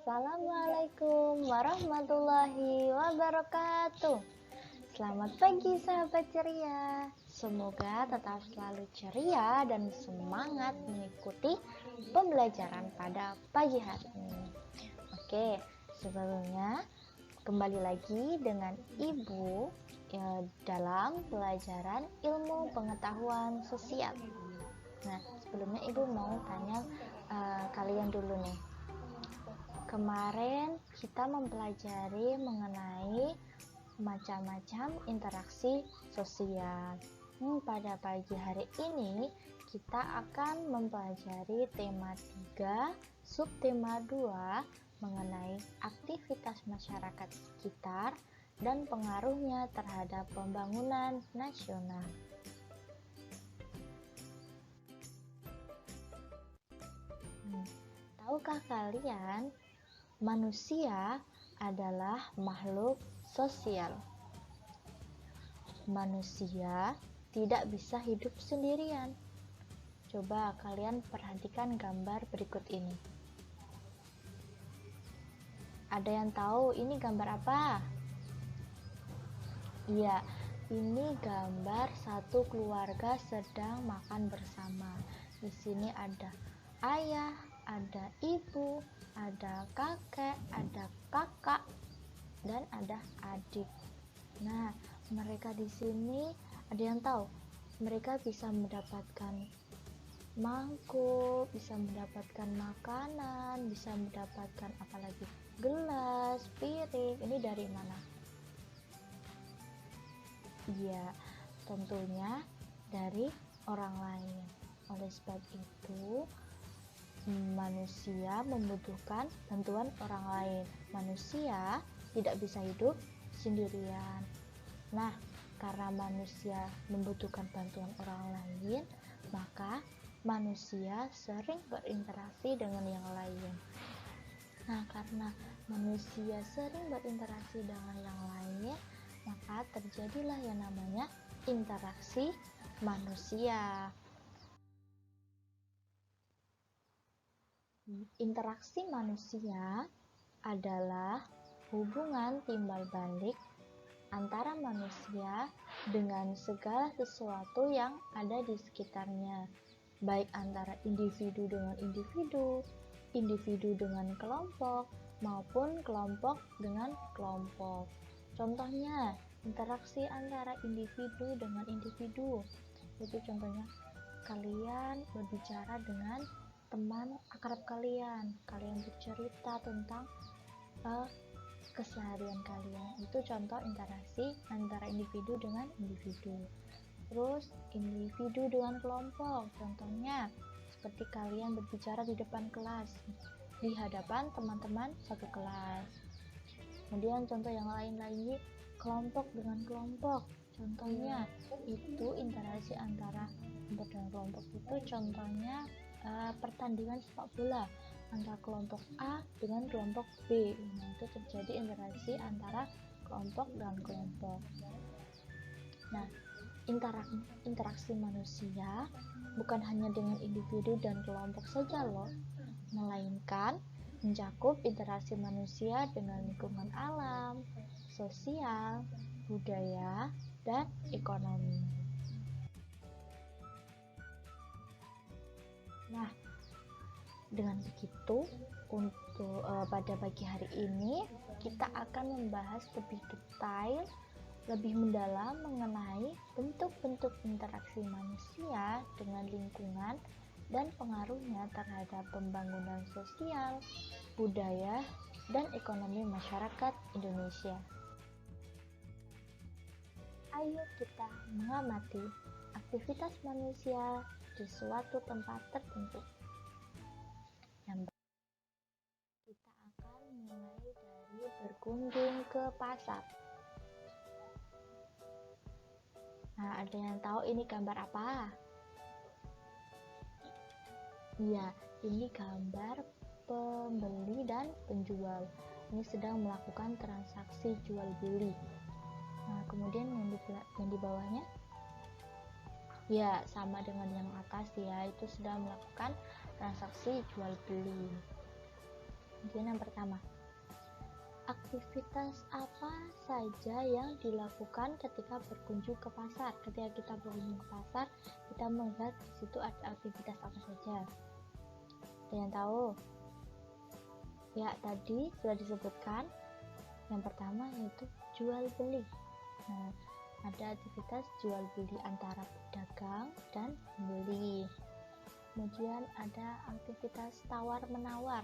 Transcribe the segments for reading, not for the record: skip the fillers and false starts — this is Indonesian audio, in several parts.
Assalamualaikum warahmatullahi wabarakatuh. Selamat pagi sahabat ceria. Semoga tetap selalu ceria dan semangat mengikuti pembelajaran pada pagi hari ini. Oke, sebelumnya kembali lagi dengan Ibu dalam pelajaran ilmu pengetahuan sosial. Nah, sebelumnya Ibu mau tanya kalian dulu nih. Kemarin kita mempelajari mengenai macam-macam interaksi sosial. Pada pagi hari ini kita akan mempelajari tema 3, subtema 2 mengenai aktivitas masyarakat sekitar dan pengaruhnya terhadap pembangunan nasional. Tahukah kalian, manusia adalah makhluk sosial. Manusia tidak bisa hidup sendirian. Coba kalian perhatikan gambar berikut ini. Ada yang tahu ini gambar apa? Iya, ini gambar satu keluarga sedang makan bersama. Di sini ada ayah, ada ibu, ada kakek, ada kakak, dan ada adik. Nah, mereka di sini ada yang tahu? Mereka bisa mendapatkan mangkuk, bisa mendapatkan makanan, bisa mendapatkan apalagi gelas, piring. Ini dari mana? Iya, tentunya dari orang lain. Oleh sebab itu, manusia membutuhkan bantuan orang lain. Manusia tidak bisa hidup sendirian. Nah, karena manusia membutuhkan bantuan orang lain, maka manusia sering berinteraksi dengan yang lain. Nah, karena manusia sering berinteraksi dengan yang lain, maka terjadilah yang namanya interaksi manusia. Interaksi manusia adalah hubungan timbal balik antara manusia dengan segala sesuatu yang ada di sekitarnya, baik antara individu dengan individu, individu dengan kelompok, maupun kelompok dengan kelompok. Contohnya, interaksi antara individu dengan individu. Itu contohnya, kalian berbicara dengan teman akrab kalian bercerita tentang keseharian kalian. Itu contoh interaksi antara individu dengan individu. Terus individu dengan kelompok, contohnya seperti kalian berbicara di depan kelas, di hadapan teman-teman satu kelas. Kemudian contoh yang lain lagi, kelompok dengan kelompok, contohnya itu interaksi antara kelompok dan kelompok. Itu contohnya pertandingan sepak bola antara kelompok A dengan kelompok B. Nah, itu terjadi interaksi antara kelompok dan kelompok. Nah, interaksi manusia bukan hanya dengan individu dan kelompok saja loh, melainkan mencakup interaksi manusia dengan lingkungan alam, sosial, budaya, dan ekonomi. Nah, dengan begitu, untuk pada pagi hari ini kita akan membahas lebih detail, lebih mendalam mengenai bentuk-bentuk interaksi manusia dengan lingkungan dan pengaruhnya terhadap pembangunan sosial, budaya, dan ekonomi masyarakat Indonesia. Ayo kita mengamati aktivitas manusia di suatu tempat tertentu. Yang kita akan mulai dari berkunjung ke pasar. Nah, ada yang tahu ini gambar apa? Iya, ini gambar pembeli dan penjual. Ini sedang melakukan transaksi jual beli. Nah, kemudian yang di bawahnya, ya sama dengan yang atas ya, itu sedang melakukan transaksi jual beli. Kemudian yang pertama, aktivitas apa saja yang dilakukan ketika berkunjung ke pasar? Ketika kita berkunjung ke pasar, kita melihat di situ ada aktivitas apa saja. Ada yang tahu? Ya, tadi sudah disebutkan. Yang pertama yaitu jual beli. Nah, ada aktivitas jual beli antara pedagang dan pembeli. Kemudian ada aktivitas tawar menawar.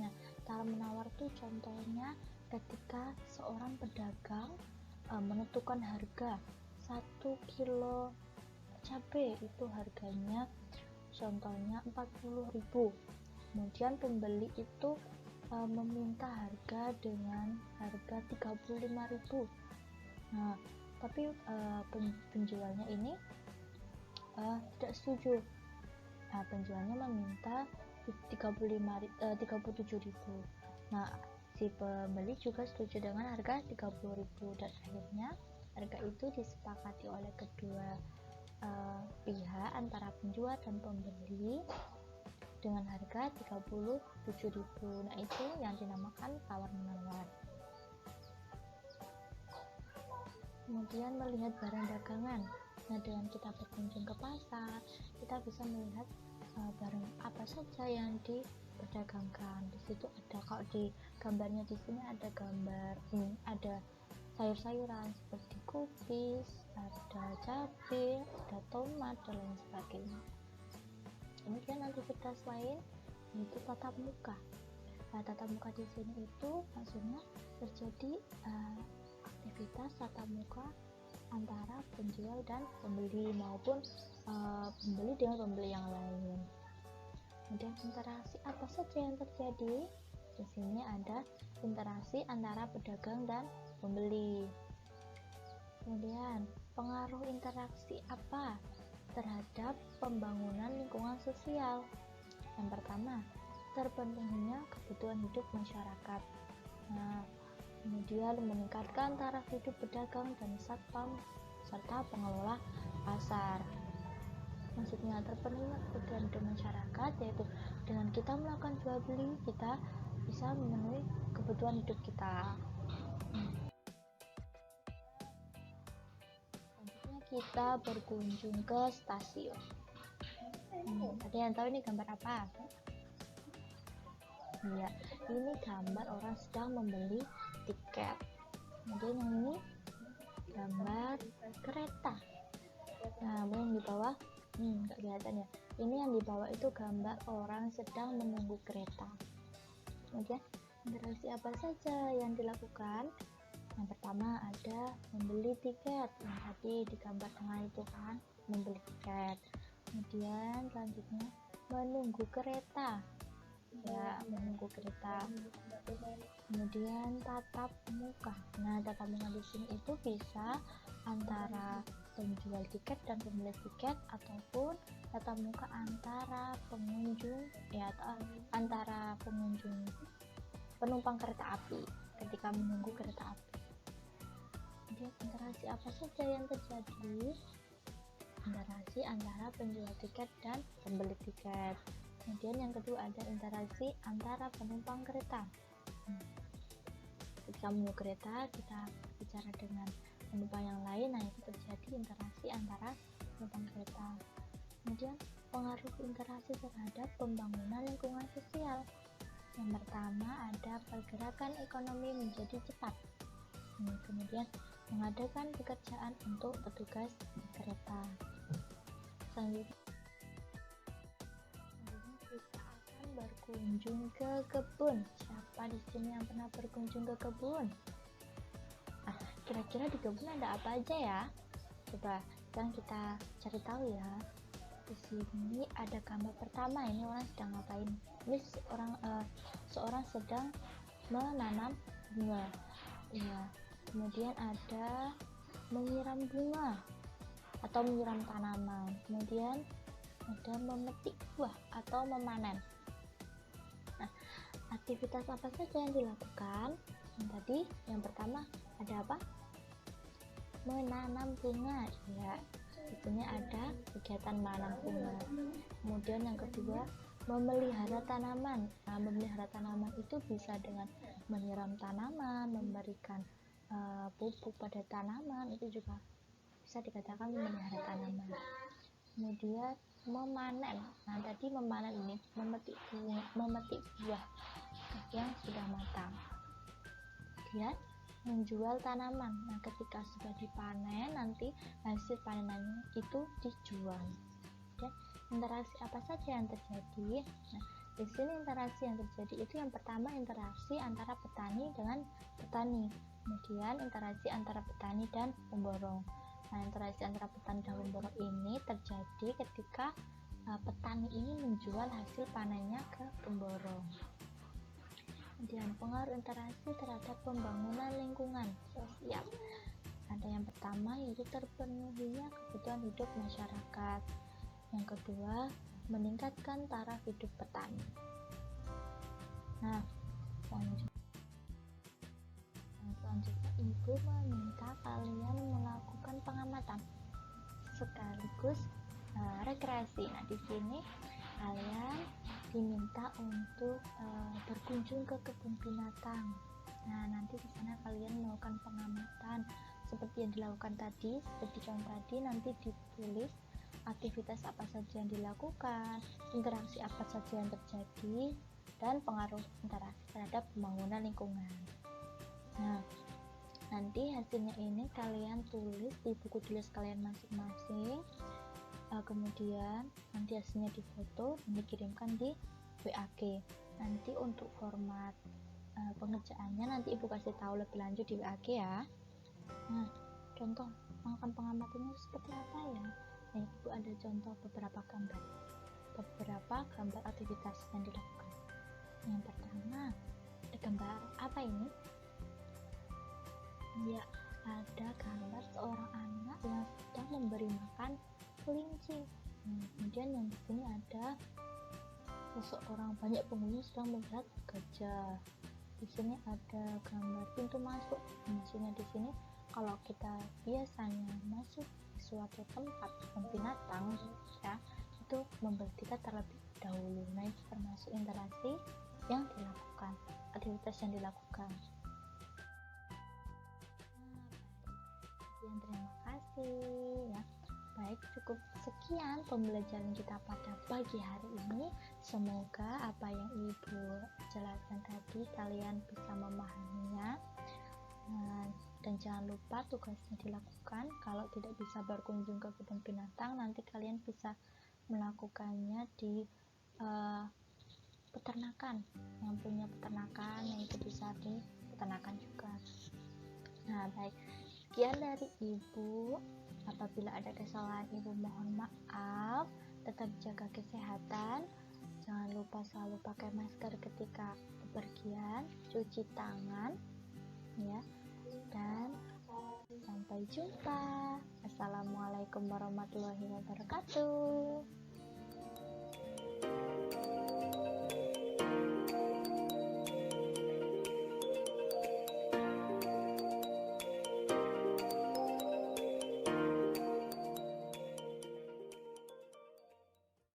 Nah, tawar menawar itu contohnya ketika seorang pedagang menentukan harga 1 kilo cabai, itu harganya contohnya 40.000. Kemudian pembeli itu meminta harga dengan harga 35.000. Nah, tapi penjualnya ini tidak setuju. Nah, penjualnya meminta 37.000. Nah, si pembeli juga setuju dengan harga 30.000 dan akhirnya harga itu disepakati oleh kedua pihak antara penjual dan pembeli dengan harga 37.000. Nah, itu yang dinamakan tawar menawar. Kemudian melihat barang dagangan. Nah, dengan kita berkunjung ke pasar, kita bisa melihat barang apa saja yang diperdagangkan. Di situ ada, kalau di gambarnya di sini ada gambar ada sayur-sayuran seperti kubis, ada cabai, ada tomat dan lain sebagainya. Kemudian aktivitas lain yaitu tatap muka. Nah, tatap muka di sini itu maksudnya terjadi aktivitas tatap muka antara penjual dan pembeli maupun pembeli dengan pembeli yang lain. Kemudian interaksi apa saja yang terjadi? Di sini ada interaksi antara pedagang dan pembeli. Kemudian pengaruh interaksi apa terhadap pembangunan lingkungan sosial? Yang pertama, terpenuhinya kebutuhan hidup masyarakat. Nah, kemudian meningkatkan taraf hidup pedagang dan satpam serta pengelola pasar. Maksudnya terpenuhinya kebutuhan hidup masyarakat, yaitu dengan kita melakukan jual beli, kita bisa memenuhi kebutuhan hidup kita. Selanjutnya kita berkunjung ke stasiun. Ada yang tahu ini gambar apa? Ya, ini gambar orang sedang membeli tiket. Kemudian yang ini gambar kereta. Nah, yang di bawah nggak kelihatan ya. Ini yang di bawah itu gambar orang sedang menunggu kereta. Kemudian interaksi apa saja yang dilakukan? Yang pertama ada membeli tiket. Yang tadi di gambar tengah itu kan membeli tiket. Kemudian selanjutnya menunggu kereta. Ya, menunggu kereta. Kemudian tatap muka. Nah, tatap muka di sini itu bisa antara penjual tiket dan pembeli tiket ataupun tatap muka antara pengunjung ya, atau antara pengunjung penumpang kereta api ketika menunggu kereta api. Kemudian interaksi apa saja yang terjadi? Interaksi antara penjual tiket dan pembeli tiket. Kemudian yang kedua ada interaksi antara penumpang kereta. Ketika menunggu kereta, kita bicara dengan penumpang yang lain, nah itu terjadi interaksi antara penumpang kereta. Kemudian pengaruh interaksi terhadap pembangunan lingkungan sosial. Yang pertama ada pergerakan ekonomi menjadi cepat. Kemudian mengadakan pekerjaan untuk petugas kereta. Selanjutnya kita akan berkunjung ke kebun. Siapa di sini yang pernah berkunjung ke kebun? Kira-kira di kebun ada apa aja ya? Coba sekarang kita cari tahu ya. Di sini ada gambar pertama, ini orang sedang ngapain? Ini seorang sedang menanam bunga. Ya. Kemudian ada menyiram bunga atau menyiram tanaman. Kemudian ada memetik buah atau memanen. Nah, aktivitas apa saja yang dilakukan? Yang tadi, yang pertama ada apa? Menanam bunga. Ya, di sini ada kegiatan menanam bunga. Kemudian yang kedua memelihara tanaman. Nah, memelihara tanaman itu bisa dengan menyiram tanaman, memberikan pupuk pada tanaman, itu juga bisa dikatakan memelihara tanaman. Kemudian memanen. Nah, tadi memanen ini memetik buah yang sudah matang. Kemudian menjual tanaman. Nah, ketika sudah dipanen, nanti hasil panenannya itu dijual. Dan interaksi apa saja yang terjadi? Nah, di sini interaksi yang terjadi itu yang pertama interaksi antara petani dengan petani, kemudian interaksi antara petani dan pemborong. Nah, interaksi antara petani dan pemborong ini terjadi ketika petani ini menjual hasil panennya ke pemborong. Kemudian pengaruh interaksi terhadap pembangunan lingkungan sosial. Ada yang pertama yaitu terpenuhinya kebutuhan hidup masyarakat. Yang kedua, meningkatkan taraf hidup petani. Nah, selanjutnya Ibu meminta kalian melakukan pengamatan sekaligus rekreasi. Nah, di sini kalian diminta untuk berkunjung ke kebun binatang. Nah, nanti di sana kalian melakukan pengamatan seperti yang dilakukan tadi, seperti contoh tadi, nanti ditulis aktivitas apa saja yang dilakukan, interaksi apa saja yang terjadi, dan pengaruh interaksi terhadap pembangunan lingkungan. Nah, nanti hasilnya ini kalian tulis di buku tulis kalian masing-masing. Kemudian nanti hasilnya difoto dan dikirimkan di WAG. Nanti untuk format pengerjaannya nanti Ibu kasih tahu lebih lanjut di WAG ya. Nah, contoh melakukan pengamatannya seperti apa ya? Nah, Ibu ada contoh beberapa gambar aktivitas yang dilakukan. Yang pertama, ada gambar apa ini? Ya, ada gambar seorang anak yang sedang memberi makan kelinci. Kemudian yang di sini ada seseorang banyak pengunjung sedang melihat gajah. Di sini ada gambar pintu masuk. Maksudnya di sini kalau kita biasanya masuk di suatu tempat kebun binatang ya, itu membuat kita terlebih dahulu. Nah, itu termasuk interaksi yang dilakukan, aktivitas yang dilakukan. Terima kasih ya. Baik, cukup sekian pembelajaran kita pada pagi hari ini. Semoga apa yang Ibu jelaskan tadi kalian bisa memahaminya. Dan jangan lupa tugasnya dilakukan. Kalau tidak bisa berkunjung ke kebun binatang, nanti kalian bisa melakukannya di peternakan. Yang punya peternakan, yang itu bisa di peternakan juga. Nah, baik. Sekian dari Ibu. Apabila ada kesalahan Ibu mohon maaf. Tetap jaga kesehatan. Jangan lupa selalu pakai masker ketika bepergian, cuci tangan ya. Dan sampai jumpa. Assalamualaikum warahmatullahi wabarakatuh.